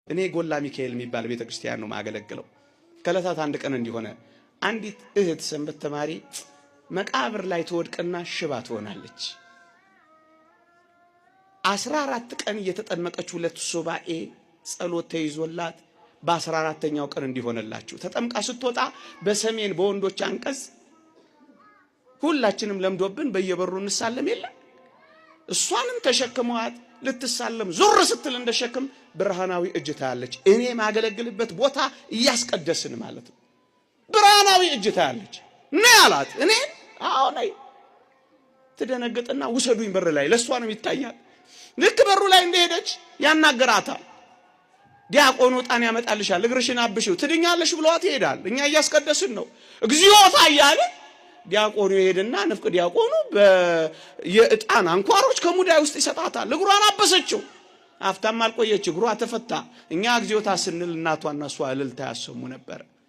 እኔ ጎላ ሚካኤል የሚባል ቤተክርስቲያን ነው ማገለግለው። ከለታት አንድ ቀን እንዲሆነ አንዲት እህት ሰንበት ተማሪ መቃብር ላይ ተወድቅና ሽባ ትሆናለች። 14 ቀን እየተጠመቀች ሁለት ሱባኤ ጸሎት ተይዞላት በ14ኛው ቀን እንዲሆነላችሁ ተጠምቃ ስትወጣ በሰሜን በወንዶች አንቀጽ ሁላችንም ለምዶብን በየበሩ እንሳለም የለ እሷንም ተሸክመዋት ልትሳለም ዙር ስትል እንደሸክም ብርሃናዊ እጅ ታያለች። እኔ ማገለግልበት ቦታ እያስቀደስን ማለት ነው። ብርሃናዊ እጅ ታያለች ነው ያላት። እኔ አዎ ላይ ትደነግጥና ውሰዱኝ በር ላይ ለሷ ነው ይታያል። ልክ በሩ ላይ እንደሄደች ያናገራታል። ዲያቆኑ ዕጣን ያመጣልሻል እግርሽን አብሽው ትድኛለሽ ብሏት ይሄዳል። እኛ እያስቀደስን ነው እግዚኦታ እያለ ዲያቆኑ ይሄድና ንፍቅ ዲያቆኑ የዕጣን አንኳሮች ከሙዳይ ውስጥ ይሰጣታል። እግሯን አበሰችው። አፍታም አልቆየች እግሯ ተፈታ። እኛ እግዚኦታ ስንል እናቷና እሷ እልልታ ያሰሙ ነበር።